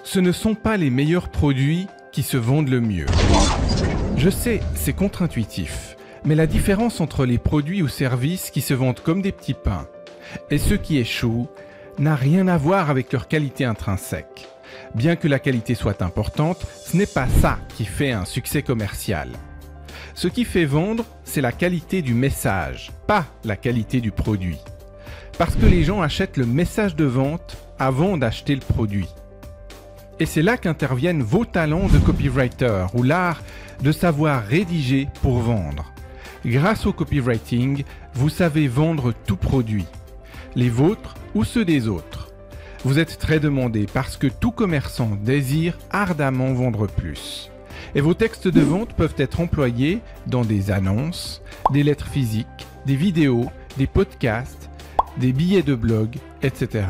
Ce ne sont pas les meilleurs produits qui se vendent le mieux. Je sais, c'est contre-intuitif, mais la différence entre les produits ou services qui se vendent comme des petits pains et ceux qui échouent n'a rien à voir avec leur qualité intrinsèque. Bien que la qualité soit importante, ce n'est pas ça qui fait un succès commercial. Ce qui fait vendre, c'est la qualité du message, pas la qualité du produit. Parce que les gens achètent le message de vente avant d'acheter le produit. Et c'est là qu'interviennent vos talents de copywriter ou l'art de savoir rédiger pour vendre. Grâce au copywriting, vous savez vendre tout produit, les vôtres ou ceux des autres. Vous êtes très demandé parce que tout commerçant désire ardemment vendre plus. Et vos textes de vente peuvent être employés dans des annonces, des lettres physiques, des vidéos, des podcasts, des billets de blog, etc.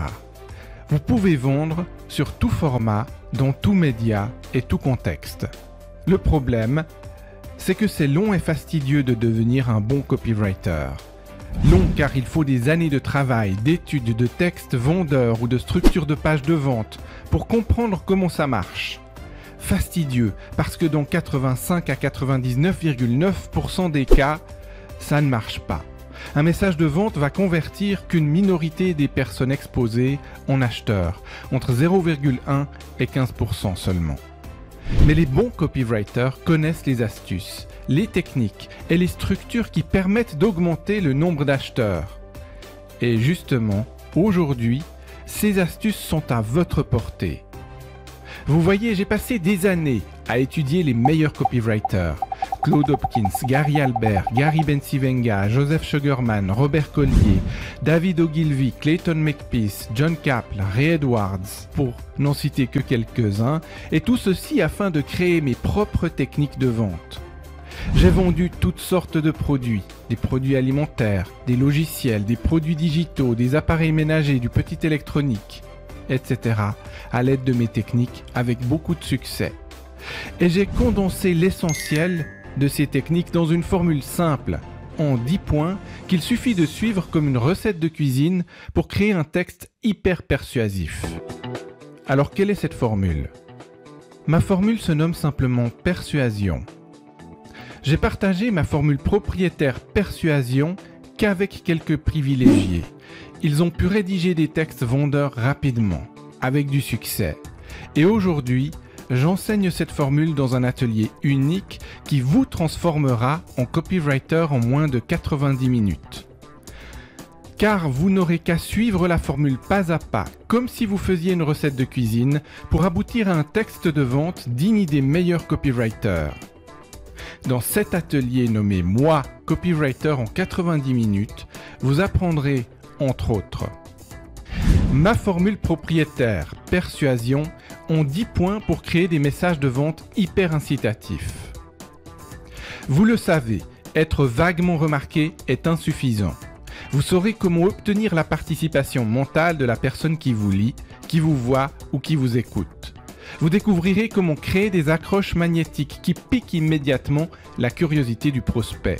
Vous pouvez vendre sur tout format, dans tout média et tout contexte. Le problème, c'est que c'est long et fastidieux de devenir un bon copywriter. Long car il faut des années de travail, d'études, de textes vendeurs ou de structure de pages de vente pour comprendre comment ça marche. Fastidieux parce que dans 85 à 99,9% des cas, ça ne marche pas. Un message de vente va convertir qu'une minorité des personnes exposées en acheteurs, entre 0,1 et 15% seulement. Mais les bons copywriters connaissent les astuces, les techniques et les structures qui permettent d'augmenter le nombre d'acheteurs. Et justement, aujourd'hui, ces astuces sont à votre portée. Vous voyez, j'ai passé des années à étudier les meilleurs copywriters. Claude Hopkins, Gary Albert, Gary Bencivenga, Joseph Sugarman, Robert Collier, David Ogilvy, Clayton McPeace, John Capel, Ray Edwards, pour n'en citer que quelques-uns, et tout ceci afin de créer mes propres techniques de vente. J'ai vendu toutes sortes de produits, des produits alimentaires, des logiciels, des produits digitaux, des appareils ménagers, du petit électronique, etc. à l'aide de mes techniques avec beaucoup de succès. Et j'ai condensé l'essentiel de ces techniques dans une formule simple, en 10 points, qu'il suffit de suivre comme une recette de cuisine pour créer un texte hyper persuasif. Alors quelle est cette formule ? Ma formule se nomme simplement persuasion. J'ai partagé ma formule propriétaire persuasion qu'avec quelques privilégiés. Ils ont pu rédiger des textes vendeurs rapidement, avec du succès. Et aujourd'hui, j'enseigne cette formule dans un atelier unique qui vous transformera en copywriter en moins de 90 minutes. Car vous n'aurez qu'à suivre la formule pas à pas, comme si vous faisiez une recette de cuisine, pour aboutir à un texte de vente digne des meilleurs copywriters. Dans cet atelier nommé « Moi, copywriter en 90 minutes », vous apprendrez, entre autres, ma formule propriétaire, persuasion, en 10 points pour créer des messages de vente hyper incitatifs. Vous le savez, être vaguement remarqué est insuffisant. Vous saurez comment obtenir la participation mentale de la personne qui vous lit, qui vous voit ou qui vous écoute. Vous découvrirez comment créer des accroches magnétiques qui piquent immédiatement la curiosité du prospect.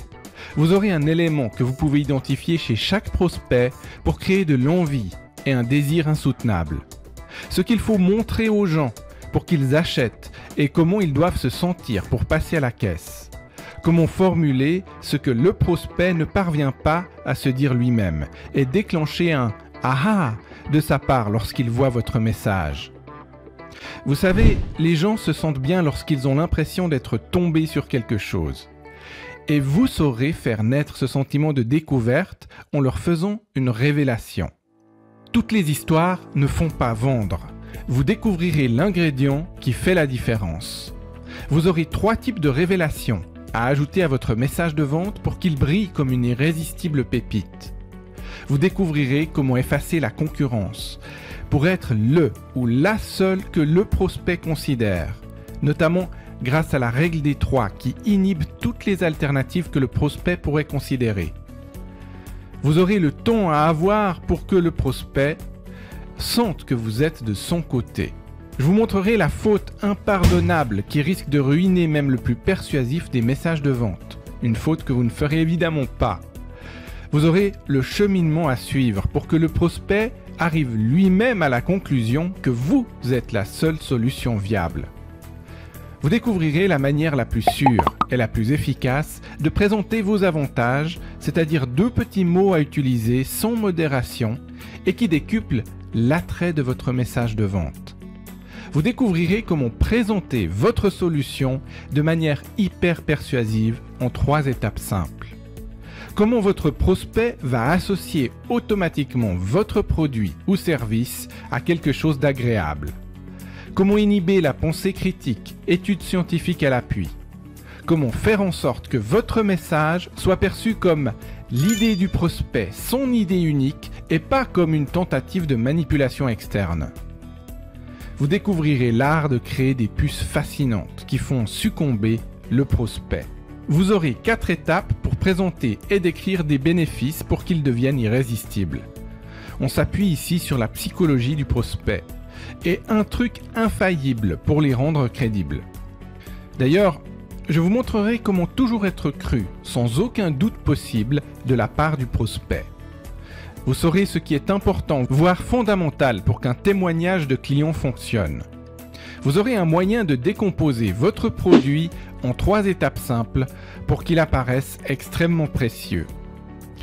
Vous aurez un élément que vous pouvez identifier chez chaque prospect pour créer de l'envie et un désir insoutenable. Ce qu'il faut montrer aux gens pour qu'ils achètent et comment ils doivent se sentir pour passer à la caisse. Comment formuler ce que le prospect ne parvient pas à se dire lui-même et déclencher un « aha » de sa part lorsqu'il voit votre message. Vous savez, les gens se sentent bien lorsqu'ils ont l'impression d'être tombés sur quelque chose. Et vous saurez faire naître ce sentiment de découverte en leur faisant une révélation. Toutes les histoires ne font pas vendre. Vous découvrirez l'ingrédient qui fait la différence. Vous aurez 3 types de révélations à ajouter à votre message de vente pour qu'il brille comme une irrésistible pépite. Vous découvrirez comment effacer la concurrence pour être le ou la seule que le prospect considère, notamment grâce à la règle des 3 qui inhibe toutes les alternatives que le prospect pourrait considérer. Vous aurez le temps à avoir pour que le prospect sente que vous êtes de son côté. Je vous montrerai la faute impardonnable qui risque de ruiner même le plus persuasif des messages de vente. Une faute que vous ne ferez évidemment pas. Vous aurez le cheminement à suivre pour que le prospect arrive lui-même à la conclusion que vous êtes la seule solution viable. Vous découvrirez la manière la plus sûre et la plus efficace de présenter vos avantages, c'est-à-dire 2 petits mots à utiliser sans modération et qui décuplent l'attrait de votre message de vente. Vous découvrirez comment présenter votre solution de manière hyper persuasive en 3 étapes simples. Comment votre prospect va associer automatiquement votre produit ou service à quelque chose d'agréable. Comment inhiber la pensée critique, études scientifiques à l'appui. Comment faire en sorte que votre message soit perçu comme l'idée du prospect, son idée unique et pas comme une tentative de manipulation externe. Vous découvrirez l'art de créer des puces fascinantes qui font succomber le prospect. Vous aurez 4 étapes pour présenter et décrire des bénéfices pour qu'ils deviennent irrésistibles. On s'appuie ici sur la psychologie du prospect et un truc infaillible pour les rendre crédibles. D'ailleurs, je vous montrerai comment toujours être cru, sans aucun doute possible, de la part du prospect. Vous saurez ce qui est important, voire fondamental pour qu'un témoignage de client fonctionne. Vous aurez un moyen de décomposer votre produit en 3 étapes simples pour qu'il apparaisse extrêmement précieux.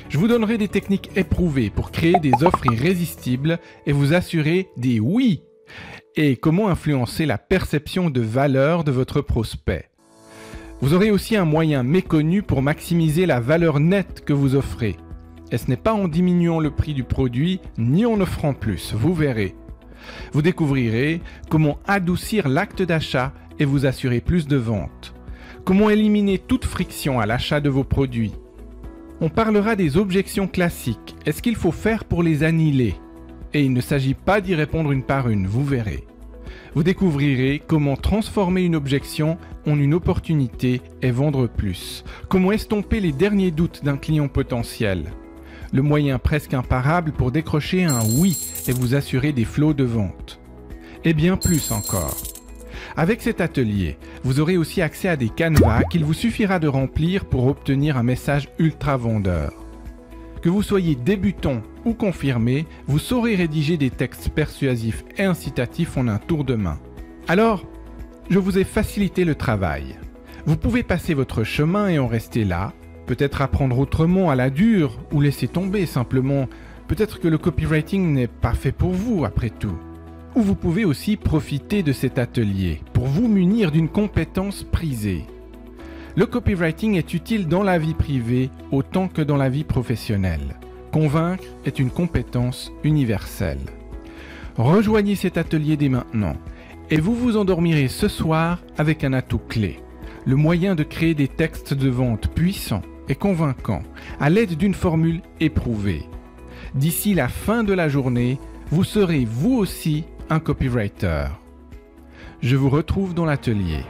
Je vous donnerai des techniques éprouvées pour créer des offres irrésistibles et vous assurer des oui et comment influencer la perception de valeur de votre prospect. Vous aurez aussi un moyen méconnu pour maximiser la valeur nette que vous offrez. Et ce n'est pas en diminuant le prix du produit ni en offrant plus, vous verrez. Vous découvrirez comment adoucir l'acte d'achat et vous assurer plus de ventes. Comment éliminer toute friction à l'achat de vos produits. On parlera des objections classiques et ce qu'il faut faire pour les annihiler. Et il ne s'agit pas d'y répondre une par une, vous verrez. Vous découvrirez comment transformer une objection en une opportunité et vendre plus. Comment estomper les derniers doutes d'un client potentiel. Le moyen presque imparable pour décrocher un oui et vous assurer des flots de vente. Et bien plus encore. Avec cet atelier, vous aurez aussi accès à des canevas qu'il vous suffira de remplir pour obtenir un message ultra vendeur. Que vous soyez débutant ou confirmé, vous saurez rédiger des textes persuasifs et incitatifs en un tour de main. Alors, je vous ai facilité le travail. Vous pouvez passer votre chemin et en rester là, peut-être apprendre autrement à la dure ou laisser tomber simplement. Peut-être que le copywriting n'est pas fait pour vous après tout. Ou vous pouvez aussi profiter de cet atelier pour vous munir d'une compétence prisée. Le copywriting est utile dans la vie privée autant que dans la vie professionnelle. Convaincre est une compétence universelle. Rejoignez cet atelier dès maintenant et vous vous endormirez ce soir avec un atout clé, le moyen de créer des textes de vente puissants et convaincants à l'aide d'une formule éprouvée. D'ici la fin de la journée, vous serez vous aussi un copywriter. Je vous retrouve dans l'atelier.